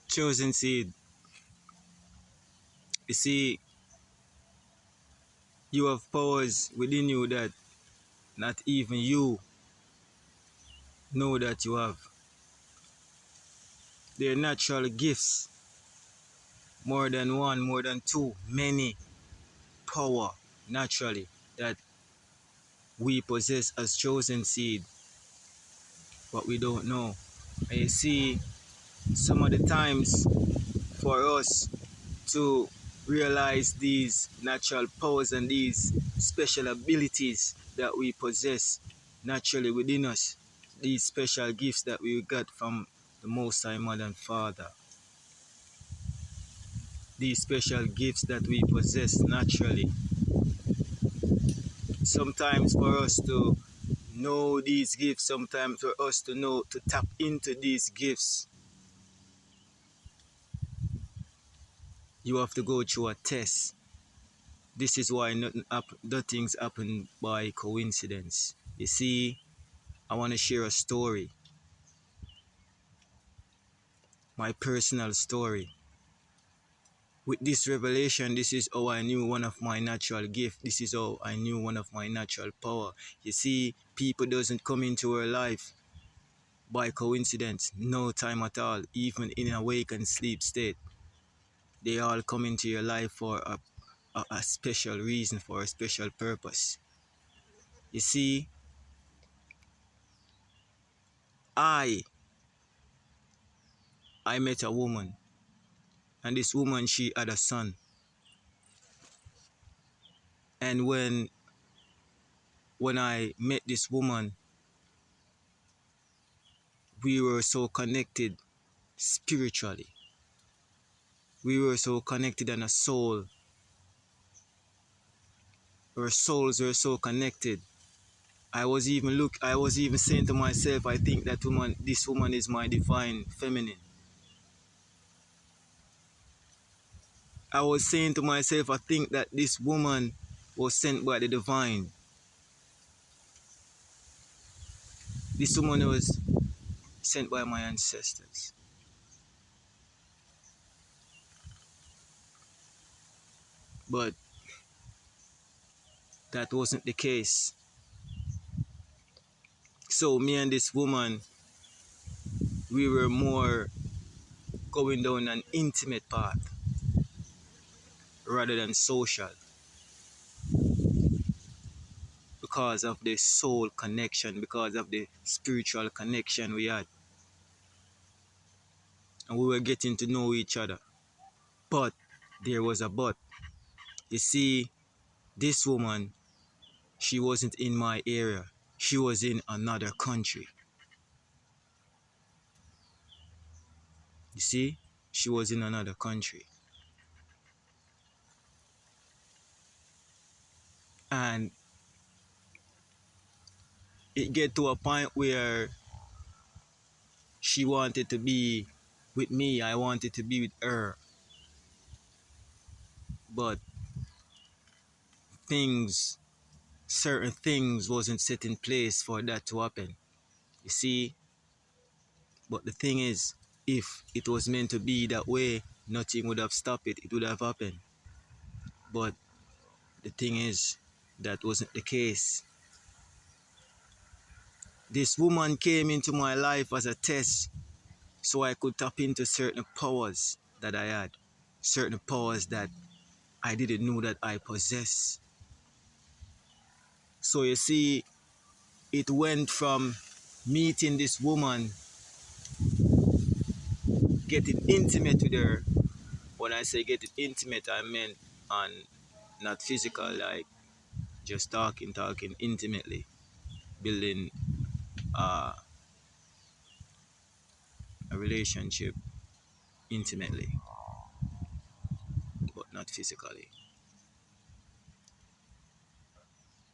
Chosen seed. You see, you have powers within you that not even you know that you have. They're natural gifts, more than one, more than two, many power naturally that we possess as chosen seed, but we don't know. And you see, some of the times for us to realize these natural powers and these special abilities that we possess naturally within us, these special gifts that we got from the Most High Mother and Father, these special gifts that we possess naturally. Sometimes for us to know these gifts, sometimes for us to know to tap into these gifts, you have to go through a test. This is why nothing's happen by coincidence. You see, I want to share a story, my personal story. With this revelation, this is how I knew one of my natural gifts. This is how I knew one of my natural power. You see, people doesn't come into our life by coincidence, no time at all, even in a wake and sleep state. They all come into your life for a special reason, for a special purpose. You see, I I met a woman, and this woman, she had a son. And when I met this woman, we were so connected spiritually. We were so connected on a soul. Our souls were so connected. I was even saying to myself, I think this woman is my divine feminine. I was saying to myself, I think that this woman was sent by the divine. This woman was sent by my ancestors. But that wasn't the case. So me and this woman, we were more going down an intimate path rather than social, because of the soul connection, because of the spiritual connection we had. And we were getting to know each other. But there was a but. You see, this woman, she wasn't in my area. She was in another country. You see, she was in another country. And it get to a point where she wanted to be with me. I wanted to be with her. But things, certain things wasn't set in place for that to happen. You see, but the thing is, if it was meant to be that way, nothing would have stopped it. It would have happened. But the thing is, that wasn't the case. This woman came into my life as a test so I could tap into certain powers that I had, certain powers that I didn't know that I possess. So you see, it went from meeting this woman, getting intimate with her. When I say getting intimate, I meant on not physical, like just talking intimately, building uh, a relationship intimately, but not physically.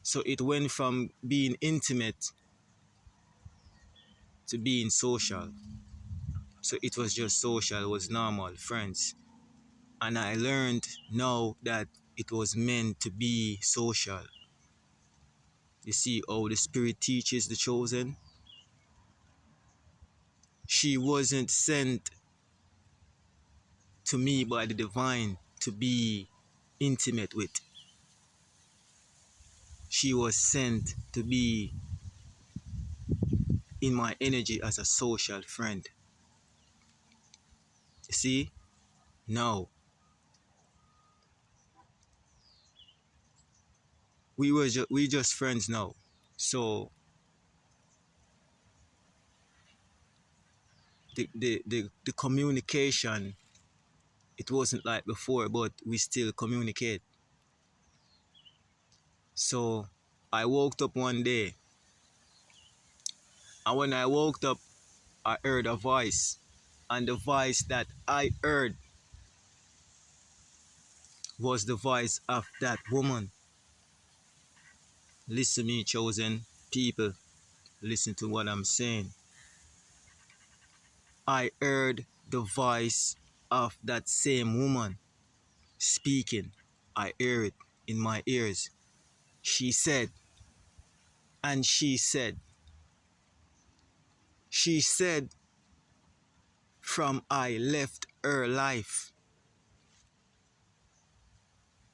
So it went from being intimate to being social. So it was just social, it was normal, friends. And I learned now that it was meant to be social. You see how the Spirit teaches the chosen? She wasn't sent to me by the divine to be intimate with. She was sent to be in my energy as a social friend. You see? No. We just friends now. So the communication, it wasn't like before, but we still communicate. So I woke up one day, and when I woke up, I heard a voice. And the voice that I heard was the voice of that woman. Listen to me, chosen people. Listen to what I'm saying. I heard the voice of that same woman speaking. I hear it in my ears. She said, and she said, from I left her life,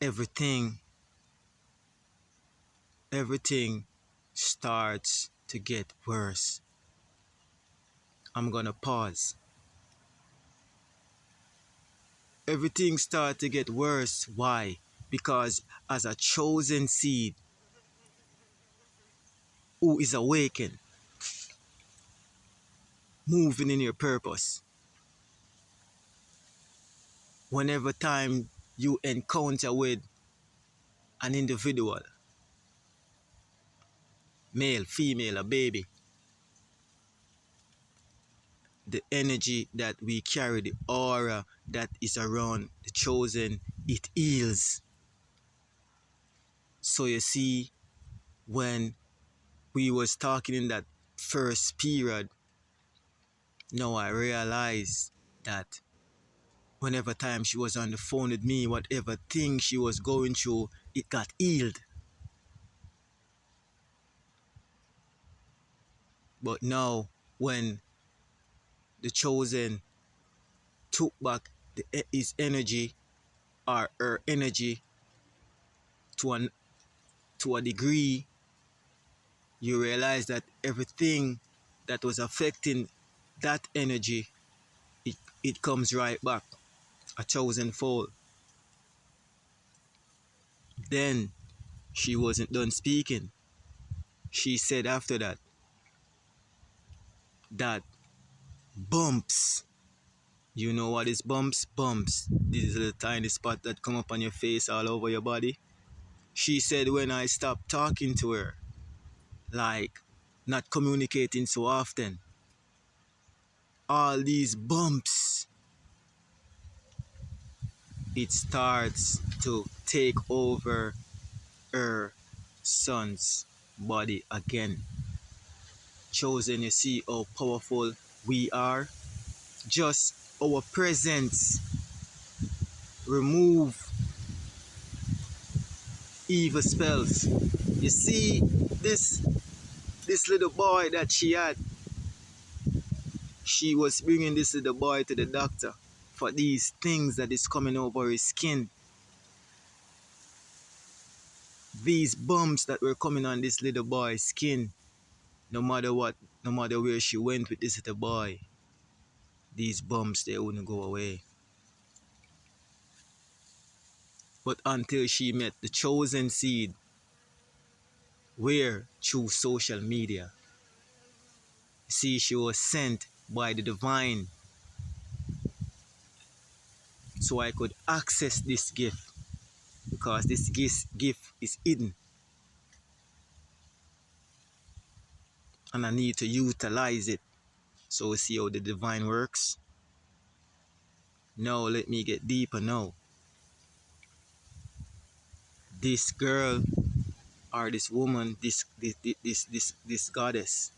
everything, everything starts to get worse. I'm gonna pause. Everything starts to get worse. Why? Because as a chosen seed who is awakened, moving in your purpose, whenever time you encounter with an individual, male, female, a baby, the energy that we carry, the aura that is around the chosen, it heals. So you see, when we was talking in that first period, now I realize that whenever time she was on the phone with me, whatever thing she was going through, it got healed. But now, when the chosen took back his energy or her energy to to a degree, you realize that everything that was affecting that energy, it comes right back a thousandfold. Then she wasn't done speaking. She said after that, that bumps. You know what is bumps? Bumps. This is a tiny spot that come up on your face all over your body. She said when I stopped talking to her, like not communicating so often, all these bumps, it starts to take over her son's body again. Chosen, you see how powerful we are. Just our presence remove evil spells. You see, this little boy that she had, she was bringing this little boy to the doctor for these things that is coming over his skin. These bumps that were coming on this little boy's skin, no matter what, no matter where she went with this little boy, these bumps, they wouldn't go away. But until she met the chosen seed, where through social media, see, she was sent by the divine so I could access this gift, because this gift is hidden and I need to utilize it. So we see how the divine works. Now let me get deeper now. This girl or this woman, this goddess,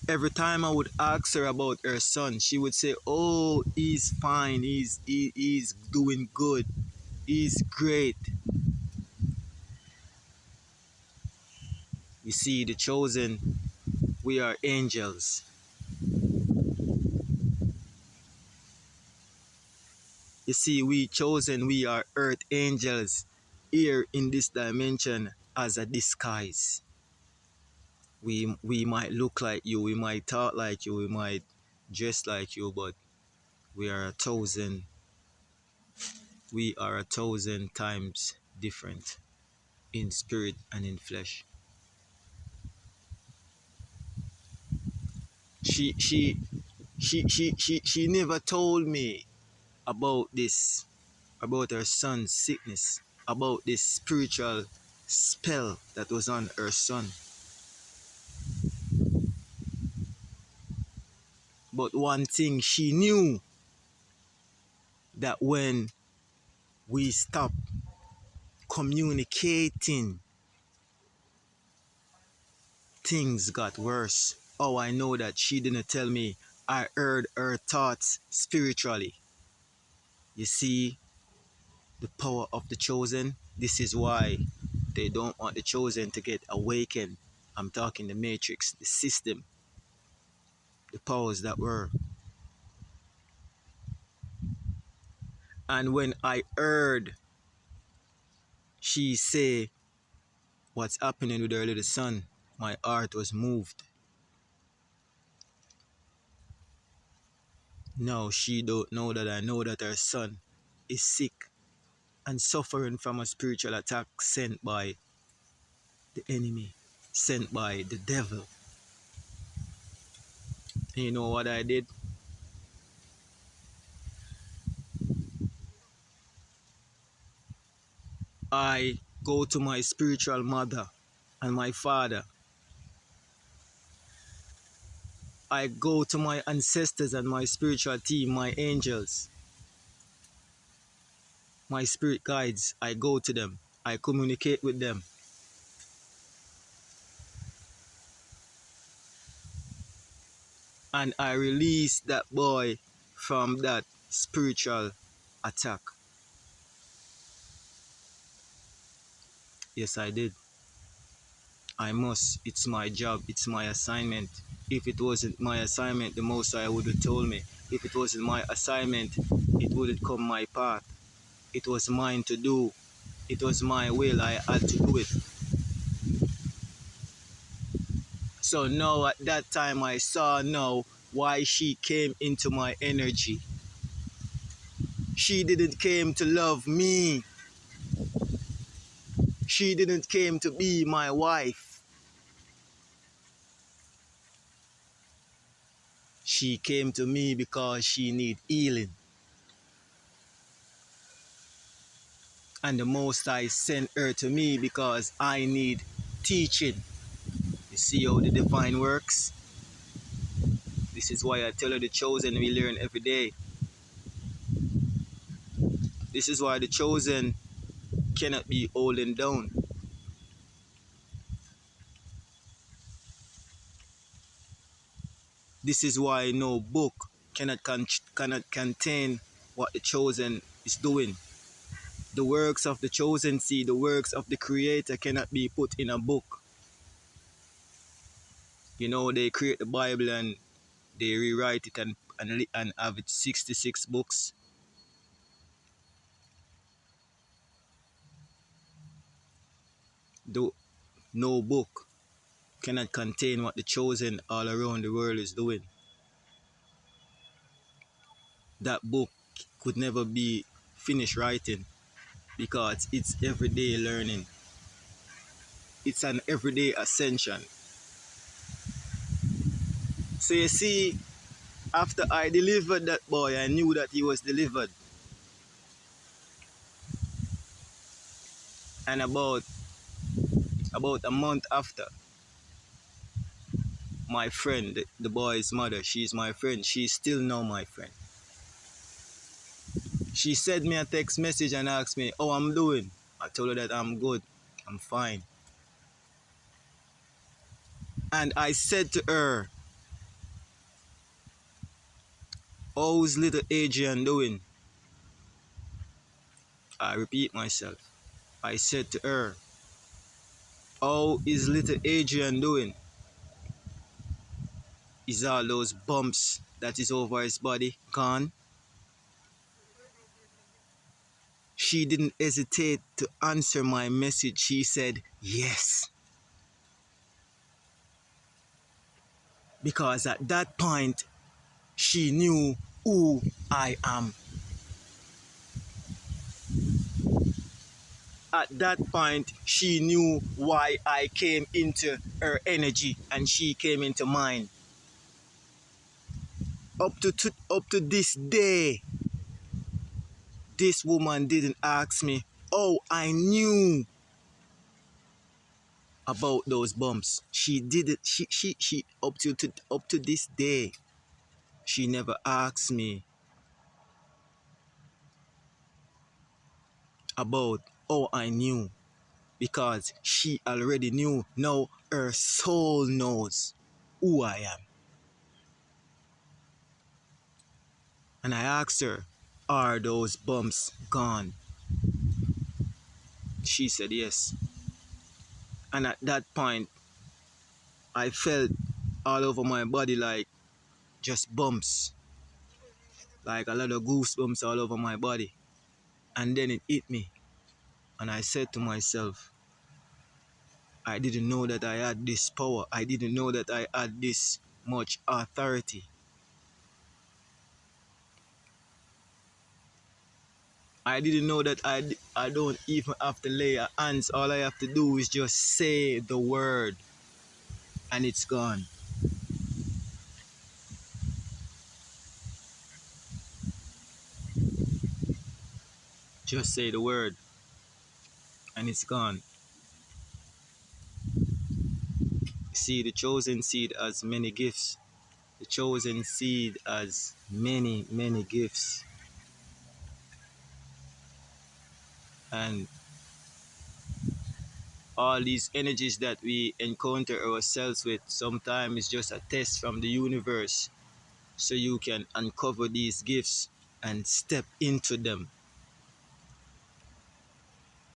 every time I would ask her about her son, she would say, oh, he's fine, he's doing good, he's great. You see, the chosen, we are angels. You see, we chosen, we are earth angels here in this dimension as a disguise. We might look like you, we might talk like you, we might dress like you, but we are a thousand, we are a thousand times different in spirit and in flesh. She she she never told me about this, about her son's sickness, about this spiritual spell that was on her son. But one thing she knew, that when we stop communicating, things got worse. Oh, I know that she didn't tell me. I heard her thoughts spiritually. You see, the power of the chosen. This is why they don't want the chosen to get awakened. I'm talking the matrix, the system, the powers that were. And when I heard she say what's happening with her little son, my heart was moved. Now she don't know that I know that her son is sick and suffering from a spiritual attack sent by the enemy, sent by the devil. And you know what I did? I go to my spiritual mother and my father. I go to my ancestors and my spiritual team, my angels, my spirit guides. I go to them. I communicate with them. And I release that boy from that spiritual attack. Yes, I did. I must. It's my job. It's my assignment. If it wasn't my assignment, the Most High would have told me. If it wasn't my assignment, it wouldn't come my path. It was mine to do. It was my will. I had to do it. So now at that time I saw now why she came into my energy. She didn't came to love me. She didn't came to be my wife. She came to me because she need healing. And the Most High sent her to me because I need teaching. You see how the divine works? This is why I tell her the chosen we learn every day. This is why the chosen cannot be holding down. This is why no book cannot contain what the chosen is doing. The works of the chosen seed, the works of the creator cannot be put in a book. You know, they create the Bible and they rewrite it and have it 66 books. Though no book cannot contain what the chosen all around the world is doing. That book could never be finished writing because it's everyday learning. It's an everyday ascension. So you see, after I delivered that boy, I knew that he was delivered. And about a month after, my friend, the boy's mother, she's my friend. She's still now my friend. She sent me a text message and asked me, "Oh, I'm doing." I told her that I'm good. I'm fine. And I said to her, "How's little Adrian doing?" I repeat myself. I said to her, "How is little Adrian doing?" Is all those bumps that is over his body gone? she didn't hesitate to answer my message. She said yes. Because at that point, she knew who I am. At that point, she knew why I came into her energy and she came into mine. Up to this day, this woman didn't ask me, oh, I knew about those bumps. She did it. She up to this day, she never asked me about, oh, I knew, because she already knew. Now her soul knows who I am. And I asked her, are those bumps gone? She said yes. And at that point, I felt all over my body like just bumps, like a lot of goosebumps all over my body. And then it hit me. And I said to myself, I didn't know that I had this power. I didn't know that I had this much authority. I didn't know that I don't even have to lay hands. All I have to do is just say the word and it's gone. Just say the word and it's gone. See, the chosen seed has many gifts. The chosen seed has many, many gifts. And all these energies that we encounter ourselves with sometimes is just a test from the universe, so you can uncover these gifts and step into them.